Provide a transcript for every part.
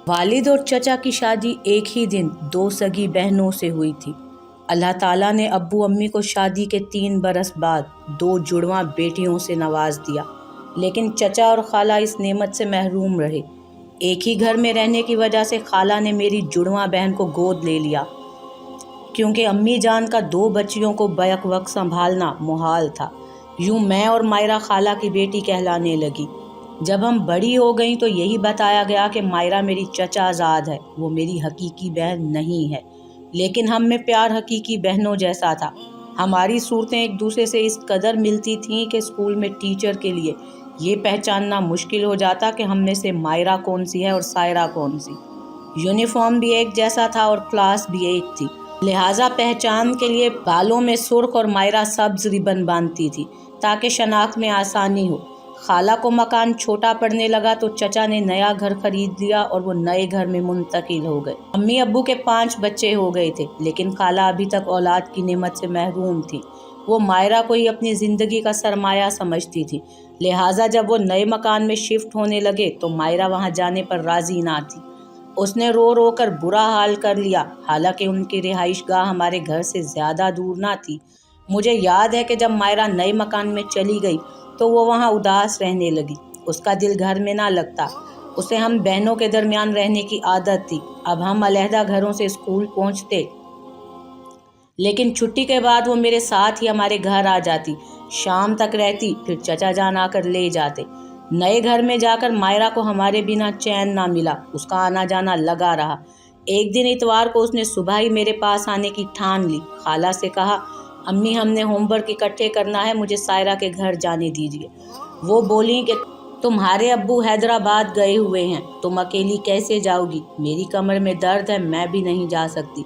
والد اور چچا کی شادی ایک ہی دن دو سگی بہنوں سے ہوئی تھی۔ اللہ تعالیٰ نے ابو امی کو شادی کے 3 برس بعد 2 جڑواں بیٹیوں سے نواز دیا، لیکن چچا اور خالہ اس نعمت سے محروم رہے۔ ایک ہی گھر میں رہنے کی وجہ سے خالہ نے میری جڑواں بہن کو گود لے لیا، کیونکہ امی جان کا 2 بچیوں کو بیک وقت سنبھالنا محال تھا۔ یوں میں اور مائرہ خالہ کی بیٹی کہلانے لگی۔ جب ہم بڑی ہو گئیں تو یہی بتایا گیا کہ مائرہ میری چچا زاد ہے، وہ میری حقیقی بہن نہیں ہے، لیکن ہم میں پیار حقیقی بہنوں جیسا تھا۔ ہماری صورتیں ایک دوسرے سے اس قدر ملتی تھیں کہ اسکول میں ٹیچر کے لیے یہ پہچاننا مشکل ہو جاتا کہ ہم میں سے مائرہ کون سی ہے اور سائرہ کون سی۔ یونیفارم بھی ایک جیسا تھا اور کلاس بھی ایک تھی، لہٰذا پہچان کے لیے بالوں میں سرخ اور مائرہ سبز ربن باندھتی تھی تاکہ شناخت میں آسانی ہو۔ خالہ کو مکان چھوٹا پڑنے لگا تو چچا نے نیا گھر خرید لیا اور وہ نئے گھر میں منتقل ہو گئے۔ امی ابو کے 5 بچے ہو گئے تھے، لیکن خالہ ابھی تک اولاد کی نعمت سے محروم تھی۔ وہ مائرہ کو ہی اپنی زندگی کا سرمایہ سمجھتی تھی، لہٰذا جب وہ نئے مکان میں شفٹ ہونے لگے تو مائرہ وہاں جانے پر راضی نہ تھی۔ اس نے رو رو کر برا حال کر لیا، حالانکہ ان کی رہائش گاہ ہمارے گھر سے زیادہ دور نہ تھی۔ مجھے یاد ہے کہ جب مائرہ نئے مکان میں چلی گئی تو وہ وہاں اداس رہنے لگی، اس کا دل گھر میں نہ لگتا۔ اسے ہم بہنوں کے درمیان رہنے کی عادت تھی۔ اب ہم علیحدہ گھروں سے اسکول پہنچتے، لیکن چھٹی کے بعد وہ میرے ساتھ ہی ہمارے گھر آ جاتی، شام تک رہتی، پھر چچا جان آ کر لے جاتے۔ نئے گھر میں جا کر مائرہ کو ہمارے بنا چین نہ ملا، اس کا آنا جانا لگا رہا۔ ایک دن اتوار کو اس نے صبح ہی میرے پاس آنے کی ٹھان لی۔ خالہ سے کہا، امی ہم نے ہوم ورک اکٹھے کرنا ہے، مجھے سائرہ کے گھر جانے دیجیے۔ وہ بولیں کہ تمہارے ابو حیدرآباد گئے ہوئے ہیں، تم اکیلی کیسے جاؤ گی؟ میری کمر میں درد ہے، میں بھی نہیں جا سکتی۔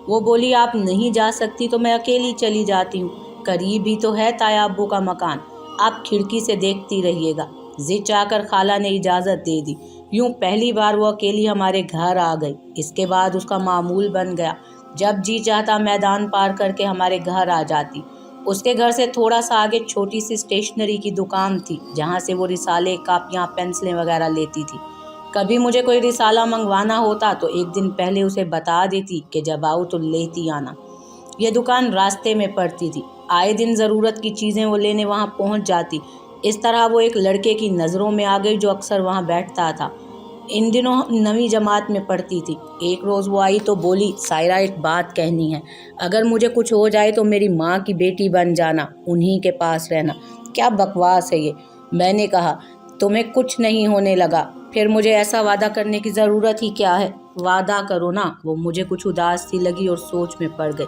وہ بولی، آپ نہیں جا سکتی تو میں اکیلی چلی جاتی ہوں، قریب ہی تو ہے تایا ابو کا مکان، آپ کھڑکی سے دیکھتی رہیے گا۔ ضد چاہ کر خالہ نے اجازت دے دی۔ یوں پہلی بار وہ اکیلی ہمارے گھر آ گئی۔ اس کے بعد اس کا معمول بن گیا، جب جی چاہتا میدان پار کر کے ہمارے گھر آ جاتی۔ اس کے گھر سے تھوڑا سا آگے چھوٹی سی اسٹیشنری کی دکان تھی، جہاں سے وہ رسالے، کاپیاں، پنسلیں وغیرہ لیتی تھی۔ کبھی مجھے کوئی رسالہ منگوانا ہوتا تو ایک دن پہلے اسے بتا دیتی کہ جب آؤ تو لیتی آنا۔ یہ دکان راستے میں پڑتی تھی، آئے دن ضرورت کی چیزیں وہ لینے وہاں پہنچ جاتی۔ اس طرح وہ ایک لڑکے کی نظروں میں آ گئی جو اکثر وہاں بیٹھتا تھا۔ ان دنوں 9ویں جماعت میں پڑھتی تھی۔ ایک روز وہ آئی تو بولی، سائرہ ایک بات کہنی ہے، اگر مجھے کچھ ہو جائے تو میری ماں کی بیٹی بن جانا، انہی کے پاس رہنا۔ کیا بکواس ہے یہ؟ میں نے کہا، تمہیں کچھ نہیں ہونے لگا، پھر مجھے ایسا وعدہ کرنے کی ضرورت ہی کیا ہے؟ وعدہ کرو نا۔ وہ مجھے کچھ اداس سی لگی اور سوچ میں پڑ گئی۔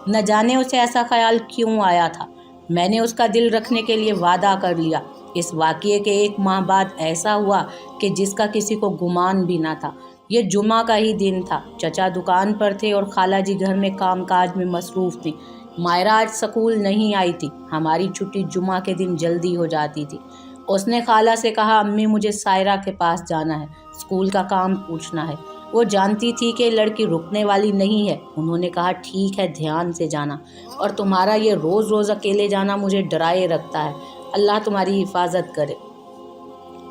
نہ جانے اسے ایسا خیال کیوں آیا تھا۔ میں نے اس کا دل رکھنے کے لیے وعدہ کر لیا۔ اس واقعے کے 1 ماہ بعد ایسا ہوا کہ جس کا کسی کو گمان بھی نہ تھا۔ یہ جمعہ کا ہی دن تھا، چچا دکان پر تھے اور خالہ جی گھر میں کام کاج میں مصروف تھی۔ مائرہ آج سکول نہیں آئی تھی، ہماری چھٹی جمعہ کے دن جلدی ہو جاتی تھی۔ اس نے خالہ سے کہا، امی مجھے سائرہ کے پاس جانا ہے، اسکول کا کام پوچھنا ہے۔ وہ جانتی تھی کہ لڑکی رکنے والی نہیں ہے۔ انہوں نے کہا، ٹھیک ہے، دھیان سے جانا، اور تمہارا یہ روز روز اکیلے جانا مجھے ڈرائے رکھتا ہے، اللہ تمہاری حفاظت کرے۔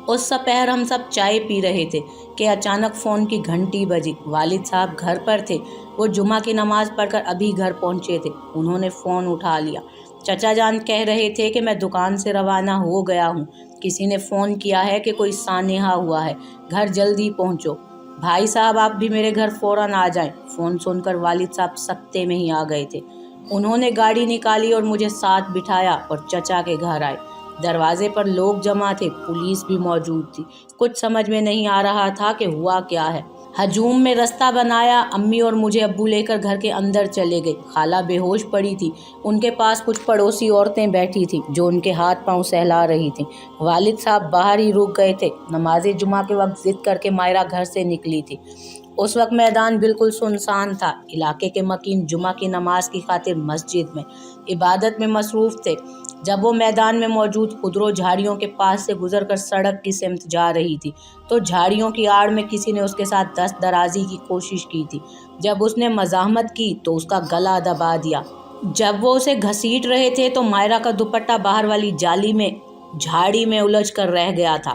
اس سپہر ہم سب چائے پی رہے تھے کہ اچانک فون کی گھنٹی بجی۔ والد صاحب گھر پر تھے، وہ جمعہ کی نماز پڑھ کر ابھی گھر پہنچے تھے۔ انہوں نے فون اٹھا لیا۔ چچا جان کہہ رہے تھے کہ میں دکان سے روانہ ہو گیا ہوں، کسی نے فون کیا ہے کہ کوئی سانحہ ہوا ہے، گھر جلدی پہنچو۔ بھائی صاحب آپ بھی میرے گھر فوراً آ جائیں۔ فون سن کر والد صاحب سکتے میں ہی آ گئے تھے۔ انہوں نے گاڑی نکالی اور مجھے ساتھ بٹھایا اور چچا کے گھر آئے۔ دروازے پر لوگ جمع تھے، پولیس بھی موجود تھی۔ کچھ سمجھ میں نہیں آ رہا تھا کہ ہوا کیا ہے۔ ہجوم میں رستہ بنایا، امی اور مجھے ابو لے کر گھر کے اندر چلے گئے۔ خالہ بے ہوش پڑی تھی، ان کے پاس کچھ پڑوسی عورتیں بیٹھی تھیں جو ان کے ہاتھ پاؤں سہلا رہی تھیں۔ والد صاحب باہر ہی رک گئے تھے۔ نماز جمعہ کے وقت ضد کر کے مائرہ گھر سے نکلی تھی۔ اس وقت میدان بالکل سنسان تھا۔ علاقے کے مکین جمعہ کی نماز کی خاطر مسجد میں عبادت میں مصروف تھے۔ جب وہ میدان میں موجود خودرو جھاڑیوں کے پاس سے گزر کر سڑک کی سمت جا رہی تھی تو جھاڑیوں کی آڑ میں کسی نے اس کے ساتھ دست درازی کی کوشش کی تھی۔ جب اس نے مزاحمت کی تو اس کا گلا دبا دیا۔ جب وہ اسے گھسیٹ رہے تھے تو مائرہ کا دوپٹہ باہر والی جالی میں جھاڑی میں الجھ کر رہ گیا تھا۔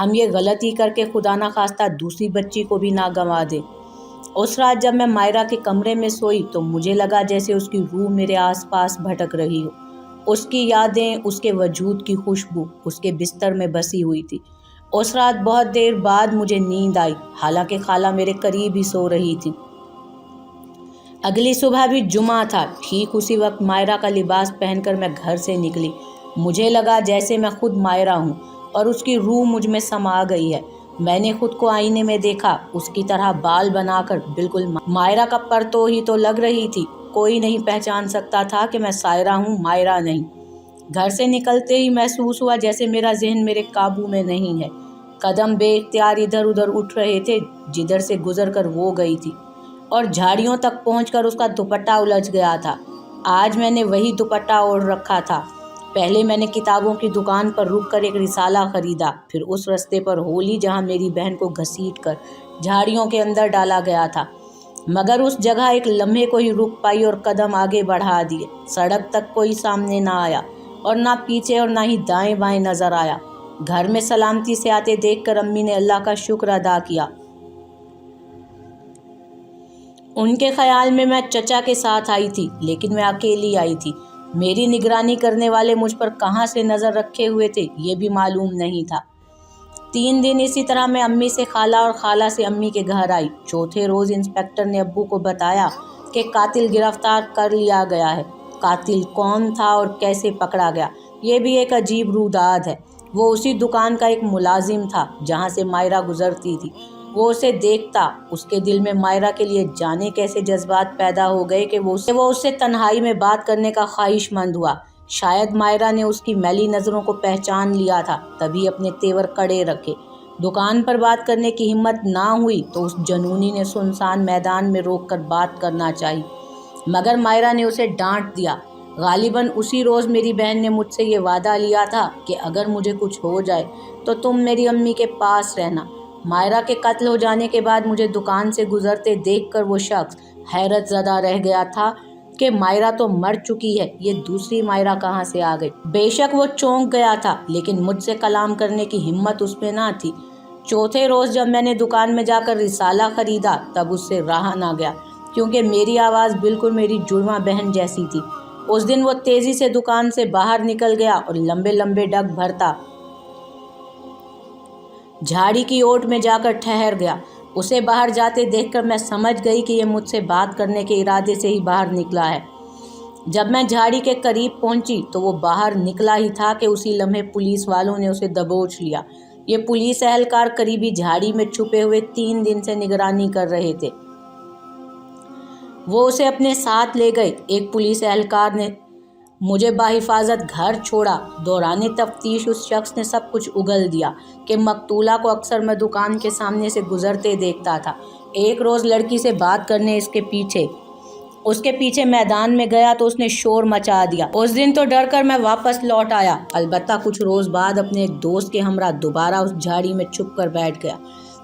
ہم یہ غلطی کر کے خدا نہ خواستہ دوسری بچی کو بھی نہ گنوا دیں۔ اس رات جب میں مائرہ کے کمرے میں سوئی تو مجھے لگا جیسے اس کی روح میرے آس پاس بھٹک رہی ہو۔ اس کی یادیں، اس کے وجود کی خوشبو اس کے بستر میں بسی ہوئی تھی۔ اس رات بہت دیر بعد مجھے نیند آئی، حالانکہ خالہ میرے قریب ہی سو رہی تھی۔ اگلی صبح بھی جمعہ تھا۔ ٹھیک اسی وقت مائرہ کا لباس پہن کر میں گھر سے نکلی۔ مجھے لگا جیسے میں خود مائرہ ہوں اور اس کی روح مجھ میں سما گئی ہے۔ میں نے خود کو آئینے میں دیکھا، اس کی طرح بال بنا کر بالکل مائرہ کا پرتو ہی تو لگ رہی تھی۔ کوئی نہیں پہچان سکتا تھا کہ میں سائرہ ہوں، مائرہ نہیں۔ گھر سے نکلتے ہی محسوس ہوا جیسے میرا ذہن میرے قابو میں نہیں ہے۔ قدم بے اختیار ادھر ادھر اٹھ رہے تھے جدھر سے گزر کر وہ گئی تھی، اور جھاڑیوں تک پہنچ کر اس کا دوپٹہ الجھ گیا تھا۔ آج میں نے وہی دوپٹہ اوڑھ رکھا تھا۔ پہلے میں نے کتابوں کی دکان پر رک کر ایک رسالہ خریدا، پھر اس رستے پر ہو لی جہاں میری بہن کو گھسیٹ کر جھاڑیوں کے اندر ڈالا گیا تھا، مگر اس جگہ ایک لمحے کو ہی رک پائی اور قدم آگے بڑھا دیے۔ سڑک تک کوئی سامنے نہ آیا اور نہ پیچھے اور نہ ہی دائیں بائیں نظر آیا۔ گھر میں سلامتی سے آتے دیکھ کر امی نے اللہ کا شکر ادا کیا۔ ان کے خیال میں چچا کے ساتھ آئی تھی، لیکن میں اکیلی آئی تھی۔ میری نگرانی کرنے والے مجھ پر کہاں سے نظر رکھے ہوئے تھے یہ بھی معلوم نہیں تھا۔ 3 دن اسی طرح میں امی سے خالہ اور خالہ سے امی کے گھر آئی۔ چوتھے روز انسپکٹر نے ابو کو بتایا کہ قاتل گرفتار کر لیا گیا ہے۔ قاتل کون تھا اور کیسے پکڑا گیا یہ بھی ایک عجیب روداد ہے۔ وہ اسی دکان کا ایک ملازم تھا جہاں سے مائرہ گزرتی تھی۔ وہ اسے دیکھتا، اس کے دل میں مائرہ کے لیے جانے کیسے جذبات پیدا ہو گئے کہ وہ اس سے تنہائی میں بات کرنے کا خواہش مند ہوا۔ شاید مائرہ نے اس کی میلی نظروں کو پہچان لیا تھا، تبھی اپنے تیور کڑے رکھے۔ دکان پر بات کرنے کی ہمت نہ ہوئی تو اس جنونی نے سنسان میدان میں روک کر بات کرنا چاہی، مگر مائرہ نے اسے ڈانٹ دیا۔ غالباً اسی روز میری بہن نے مجھ سے یہ وعدہ لیا تھا کہ اگر مجھے کچھ ہو جائے تو تم میری امی کے پاس رہنا۔ مائرہ کے قتل ہو جانے کے بعد مجھے دکان سے گزرتے دیکھ کر وہ شخص حیرت زدہ رہ گیا تھا کہ مائرہ تو مر چکی ہے، یہ دوسری مائرہ کہاں سے آ گئی۔ بے شک وہ چونک گیا تھا، لیکن مجھ سے کلام کرنے کی ہمت اس میں نہ تھی۔ چوتھے روز جب میں نے دکان میں جا کر رسالہ خریدا تب اس سے رہا نہ گیا، کیونکہ میری آواز بالکل میری جڑواں بہن جیسی تھی۔ اس دن وہ تیزی سے دکان سے باہر نکل گیا اور لمبے لمبے ڈگ بھرتا جھاڑی کی اوٹ میں جا کر ٹھہر گیا۔ اسے باہر جاتے دیکھ کر میں سمجھ گئی کہ یہ مجھ سے بات کرنے کے ارادے سے ہی باہر نکلا ہے۔ جب میں جھاڑی کے قریب پہنچی تو وہ باہر نکلا ہی تھا کہ اسی لمحے پولیس والوں نے اسے دبوچ لیا۔ یہ پولیس اہلکار قریبی جھاڑی میں چھپے ہوئے 3 دن سے نگرانی کر رہے تھے۔ وہ اسے اپنے ساتھ لے گئے۔ ایک پولیس اہلکار نے مجھے بحفاظت گھر چھوڑا۔ دوران تفتیش اس شخص نے سب کچھ اگل دیا کہ مقتولہ کو اکثر میں دکان کے سامنے سے گزرتے دیکھتا تھا۔ ایک روز لڑکی سے بات کرنے اس کے پیچھے میدان میں گیا تو اس نے شور مچا دیا۔ اس دن تو ڈر کر میں واپس لوٹ آیا، البتہ کچھ روز بعد اپنے ایک دوست کے ہمراہ دوبارہ اس جھاڑی میں چھپ کر بیٹھ گیا۔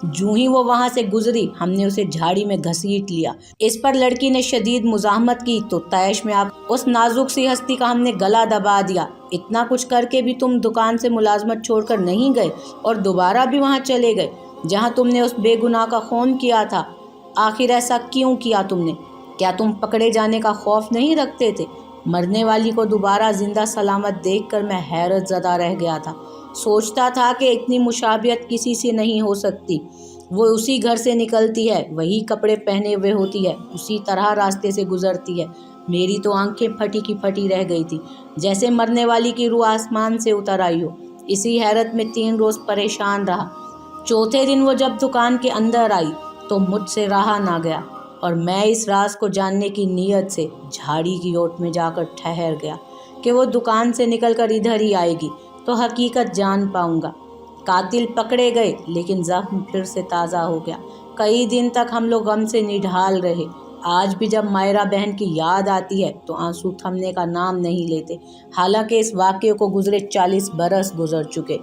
جوں ہی وہ وہاں سے گزری ہم نے اسے جھاڑی میں گھسیٹ لیا۔ اس پر لڑکی نے شدید مزاحمت کی تو طیش میں اس نازک سی ہستی کا ہم نے گلا دبا دیا۔ اتنا کچھ کر کے بھی تم دکان سے ملازمت چھوڑ کر نہیں گئے اور دوبارہ بھی وہاں چلے گئے جہاں تم نے اس بے گناہ کا خون کیا تھا۔ آخر ایسا کیوں کیا تم نے؟ کیا تم پکڑے جانے کا خوف نہیں رکھتے تھے؟ مرنے والی کو دوبارہ زندہ سلامت دیکھ کر میں حیرت زدہ رہ گیا تھا۔ سوچتا تھا کہ اتنی مشابہت کسی سے نہیں ہو سکتی۔ وہ اسی گھر سے نکلتی ہے، وہی کپڑے پہنے ہوئے ہوتی ہے، اسی طرح راستے سے گزرتی ہے۔ میری تو آنکھیں پھٹی کی پھٹی رہ گئی تھی، جیسے مرنے والی کی روح آسمان سے اتر آئی ہو۔ اسی حیرت میں 3 روز پریشان رہا۔ چوتھے دن وہ جب دکان کے اندر آئی تو مجھ سے رہا نہ گیا اور میں اس راز کو جاننے کی نیت سے جھاڑی کی اوٹ میں جا کر ٹھہر گیا کہ وہ دکان سے نکل کر ادھر ہی آئے گی تو حقیقت جان پاؤں گا۔ قاتل پکڑے گئے لیکن زخم پھر سے تازہ ہو گیا۔ کئی دن تک ہم لوگ غم سے نڈھال رہے۔ آج بھی جب مائرہ بہن کی یاد آتی ہے تو آنسو تھمنے کا نام نہیں لیتے، حالانکہ اس واقعے کو گزرے 40 برس گزر چکے۔